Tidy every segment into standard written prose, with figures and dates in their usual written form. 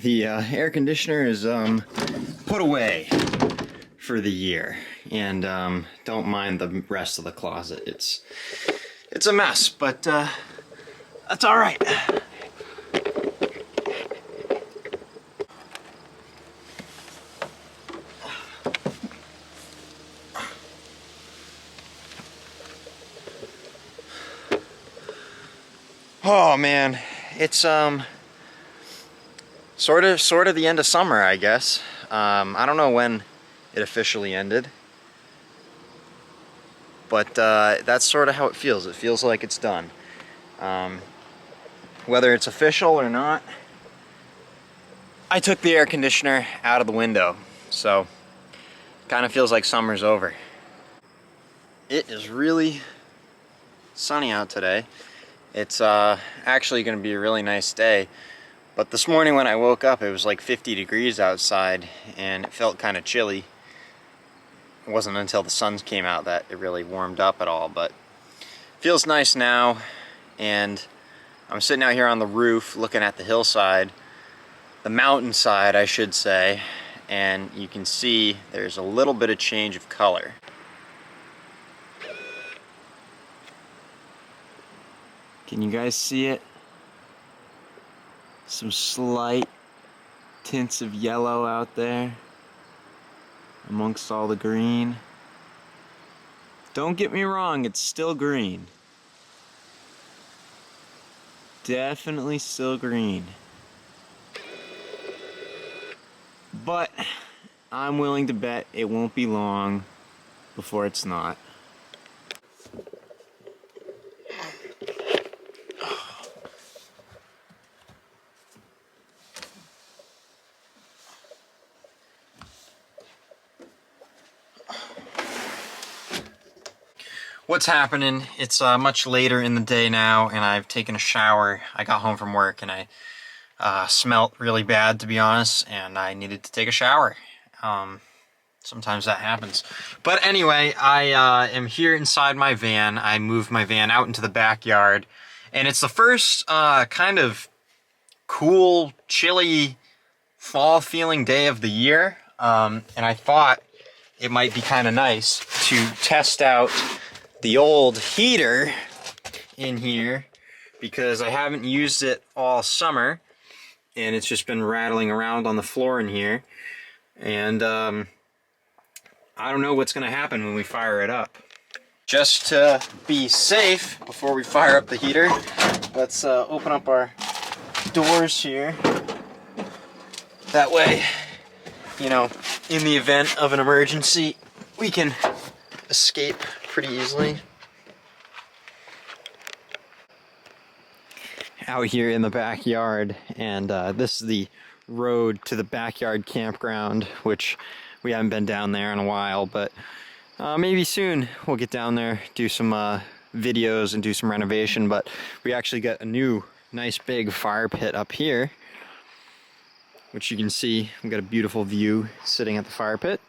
The air conditioner is put away for the year, and don't mind the rest of the closet. It's a mess, but that's all right. Oh man, it's sort of the end of summer, I guess. I don't know when it officially ended, but that's sort of how it feels. It feels like it's done. Whether it's official or not, I took the air conditioner out of the window, so kind of feels like summer's over. It is really sunny out today. It's actually going to be a really nice day, but this morning when I woke up it was like 50 degrees outside and it felt kind of chilly. It wasn't until the sun came out that it really warmed up at all, but it feels nice now. And I'm sitting out here on the roof looking at the hillside, the mountainside I should say, and you can see there's a little bit of change of color. Can you guys see it? Some slight tints of yellow out there amongst all the green. Don't get me wrong, it's still green. Definitely still green. But I'm willing to bet it won't be long before it's not. What's happening? It's much later in the day now, and I've taken a shower. I got home from work and I smelt really bad, to be honest, and I needed to take a shower. Sometimes that happens. But anyway, I am here inside my van. I moved my van out into the backyard, and it's the first kind of cool, chilly, fall-feeling day of the year, and I thought it might be kind of nice to test out the old heater in here, because I haven't used it all summer and it's just been rattling around on the floor in here, and I don't know what's gonna happen when we fire it up. Just to be safe before we fire up the heater, let's open up our doors here. That way, you know, in the event of an emergency, we can escape pretty easily. Out here in the backyard, and this is the road to the backyard campground, which we haven't been down there in a while, but maybe soon we'll get down there, do some videos and do some renovation. But we actually got a new nice big fire pit up here, which you can see. We've got a beautiful view sitting at the fire pit.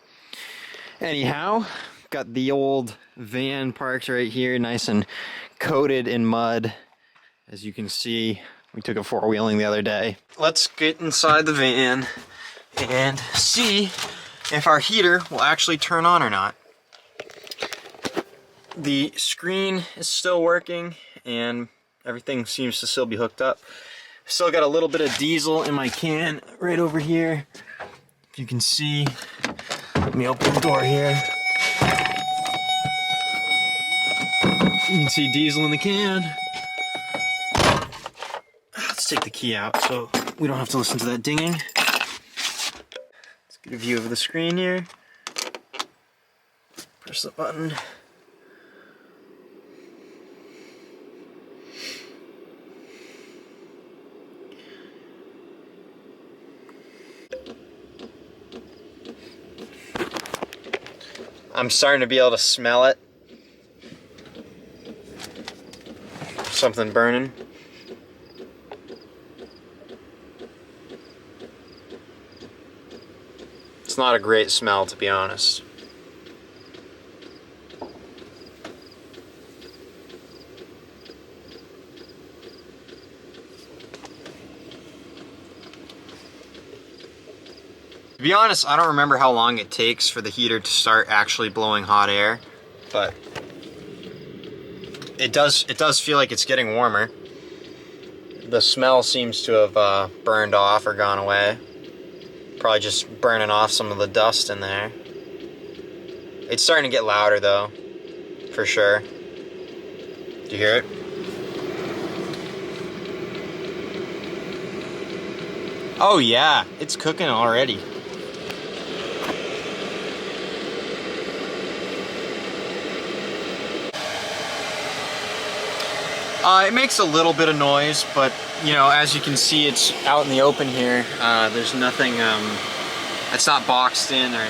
Anyhow, got the old van parked right here, nice and coated in mud. As you can see, we took it four-wheeling the other day. Let's get inside the van and see if our heater will actually turn on or not. The screen is still working and everything seems to still be hooked up. Still got a little bit of diesel in my can right over here. If you can see, let me open the door here. You can see diesel in the can. Let's take the key out so we don't have to listen to that dinging. Let's get a view of the screen here. Press the button. I'm starting to be able to smell it. Something burning. It's not a great smell, to be honest. To be honest, I don't remember how long it takes for the heater to start actually blowing hot air, but it does feel like it's getting warmer. The smell seems to have burned off or gone away. Probably just burning off some of the dust in there. It's starting to get louder though, for sure. Do you hear it? Oh yeah, it's cooking already. It makes a little bit of noise, but you know, as you can see, it's out in the open here. There's nothing, it's not boxed in or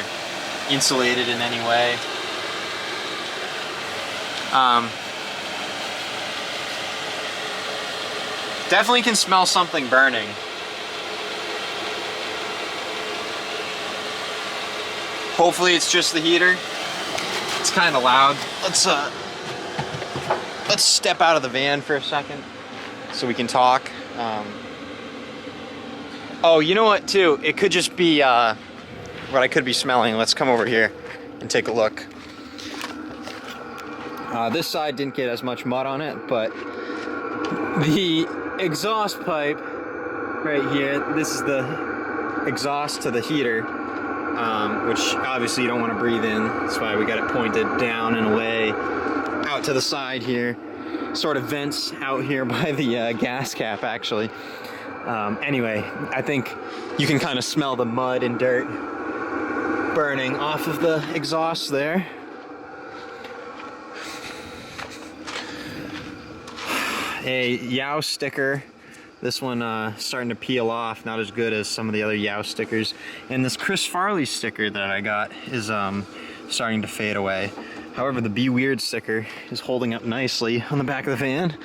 insulated in any way. Definitely can smell something burning. Hopefully it's just the heater. It's kind of loud. Let's step out of the van for a second so we can talk. Oh, you know what too? It could just be what I could be smelling. Let's come over here and take a look. This side didn't get as much mud on it, but the exhaust pipe right here, this is the exhaust to the heater, which obviously you don't want to breathe in. That's why we got it pointed down and away out to the side here. Sort of vents out here by the gas cap, actually. Anyway, I think you can kind of smell the mud and dirt burning off of the exhaust there. A Yow sticker. This one starting to peel off, not as good as some of the other Yow stickers. And this Chris Farley sticker that I got is starting to fade away. However, the Be Weird sticker is holding up nicely on the back of the van.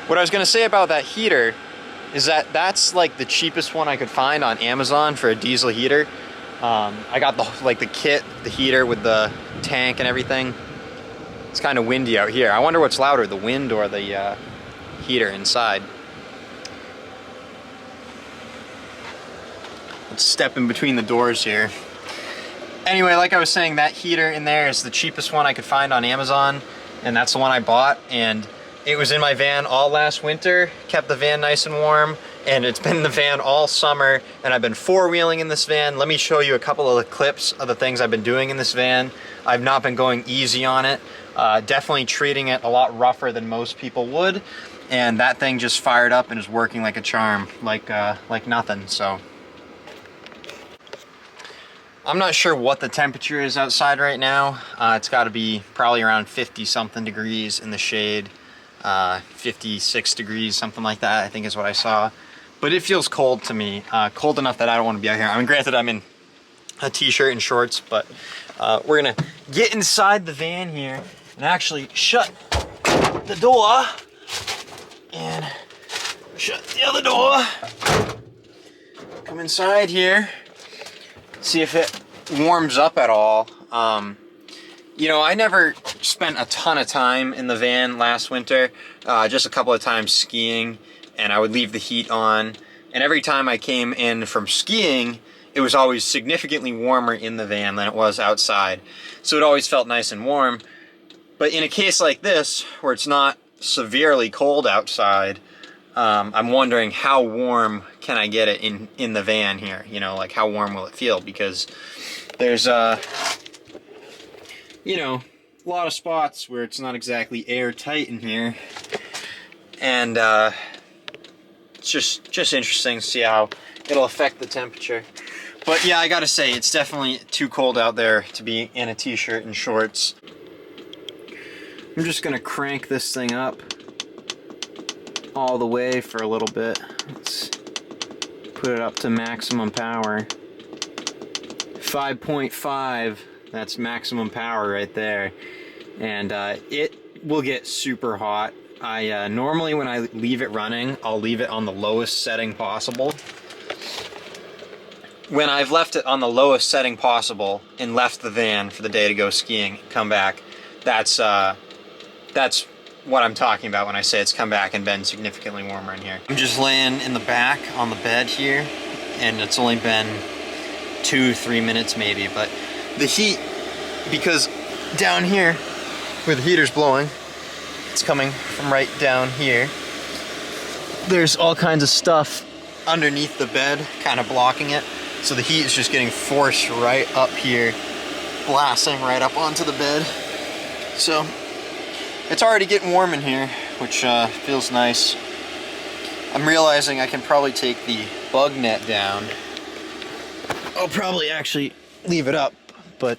What I was gonna say about that heater is that that's like the cheapest one I could find on Amazon for a diesel heater. I got the kit, the heater with the tank and everything. It's kind of windy out here. I wonder what's louder, the wind or the heater inside. Let's step in between the doors here. Anyway, like I was saying, that heater in there is the cheapest one I could find on Amazon, and that's the one I bought, and it was in my van all last winter, kept the van nice and warm, and it's been in the van all summer, and I've been four-wheeling in this van. Let me show you a couple of the clips of the things I've been doing in this van. I've not been going easy on it, definitely treating it a lot rougher than most people would, and that thing just fired up and is working like a charm, like nothing, so. I'm not sure what the temperature is outside right now. It's got to be probably around 50-something degrees in the shade. 56 degrees, something like that, I think is what I saw. But it feels cold to me. Cold enough that I don't want to be out here. I mean, granted, I'm in a t-shirt and shorts, but we're going to get inside the van here and actually shut the door and shut the other door. Come inside here. See if it warms up at all. You know, I never spent a ton of time in the van last winter, just a couple of times skiing, and I would leave the heat on. And every time I came in from skiing, it was always significantly warmer in the van than it was outside. So it always felt nice and warm. But in a case like this, where it's not severely cold outside, I'm wondering how warm can I get it in the van here? You know, like how warm will it feel? Because there's you know, a lot of spots where it's not exactly airtight in here, and it's just interesting to see how it'll affect the temperature. But yeah, I gotta say, it's definitely too cold out there to be in a t-shirt and shorts. I'm just gonna crank this thing up all the way for a little bit. Let's put it up to maximum power. 5.5, that's maximum power right there. And it will get super hot. I normally when I leave it running, I'll leave it on the lowest setting possible. When I've left it on the lowest setting possible and left the van for the day to go skiing, come back, that's what I'm talking about when I say it's come back and been significantly warmer in here. I'm just laying in the back on the bed here, and it's only been 2-3 minutes maybe, but the heat, because down here where the heater's blowing, it's coming from right down here. There's all kinds of stuff underneath the bed kind of blocking it, so the heat is just getting forced right up here, blasting right up onto the bed. So it's already getting warm in here, which feels nice. I'm realizing I can probably take the bug net down. I'll probably actually leave it up, but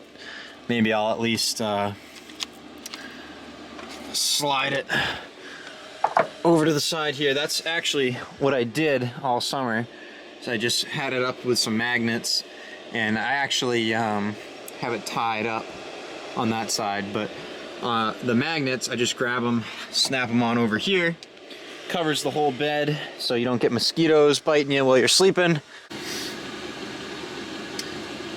maybe I'll at least slide it over to the side here. That's actually what I did all summer. So I just had it up with some magnets, and I actually have it tied up on that side, but the magnets, I just grab them, snap them on over here, covers the whole bed so you don't get mosquitoes biting you while you're sleeping.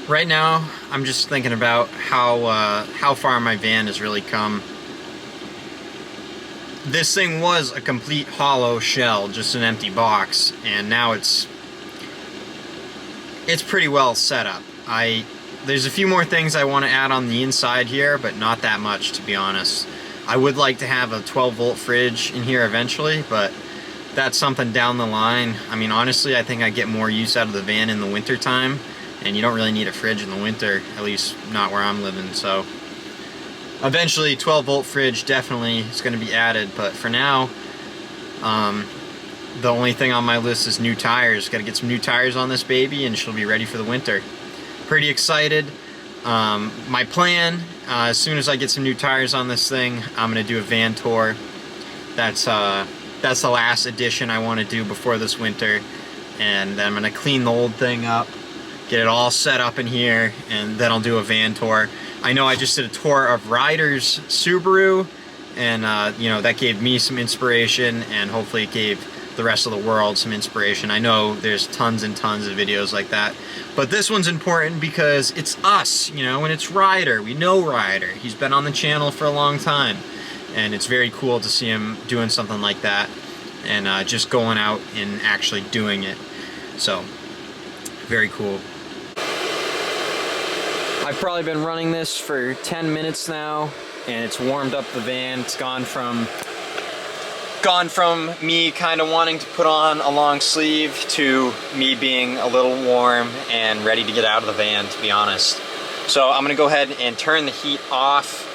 Right now, I'm just thinking about how far my van has really come. This thing was a complete hollow shell, just an empty box, and now it's pretty well set up. There's a few more things I want to add on the inside here, but not that much, to be honest. I would like to have a 12-volt fridge in here eventually, but that's something down the line. I mean, honestly, I think I get more use out of the van in the winter time, and you don't really need a fridge in the winter, at least not where I'm living. So eventually 12-volt fridge definitely is going to be added, but for now, the only thing on my list is new tires. Got to get some new tires on this baby, and she'll be ready for the winter. Pretty excited. My plan, as soon as I get some new tires on this thing, I'm going to do a van tour. That's the last edition I want to do before this winter, and then I'm going to clean the old thing up, get it all set up in here, and then I'll do a van tour. I know I just did a tour of Ryder's Subaru, and you know, that gave me some inspiration, and hopefully it gave the rest of the world some inspiration. I know there's tons and tons of videos like that, but this one's important because it's us, you know, and it's Ryder. We know Ryder. He's been on the channel for a long time, and it's very cool to see him doing something like that, and just going out and actually doing it. So, very cool. I've probably been running this for 10 minutes now, and it's warmed up the van. It's gone from me kind of wanting to put on a long sleeve to me being a little warm and ready to get out of the van, to be honest. So I'm gonna go ahead and turn the heat off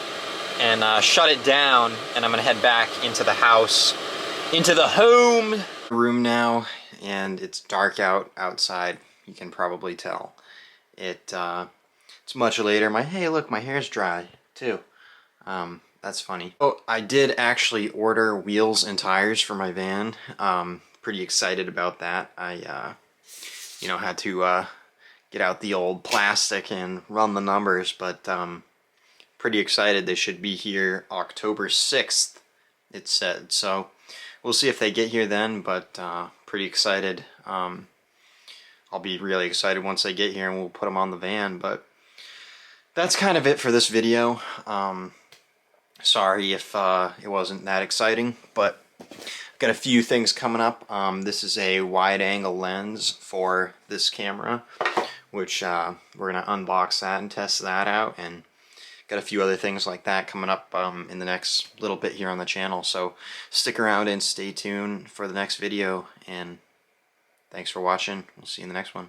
and shut it down, and I'm gonna head back into the house, into the home room now, and it's dark outside. You can probably tell. It's much later. Hey, look, my hair's dry too. That's funny. Oh, I did actually order wheels and tires for my van. Pretty excited about that. I, you know, had to get out the old plastic and run the numbers, but pretty excited. They should be here October 6th, it said. So we'll see if they get here then, but pretty excited. I'll be really excited once they get here, and we'll put them on the van, but that's kind of it for this video. Sorry if it wasn't that exciting, but I've got a few things coming up. This is a wide-angle lens for this camera, which we're going to unbox that and test that out, and got a few other things like that coming up in the next little bit here on the channel. So stick around and stay tuned for the next video, and thanks for watching. We'll see you in the next one.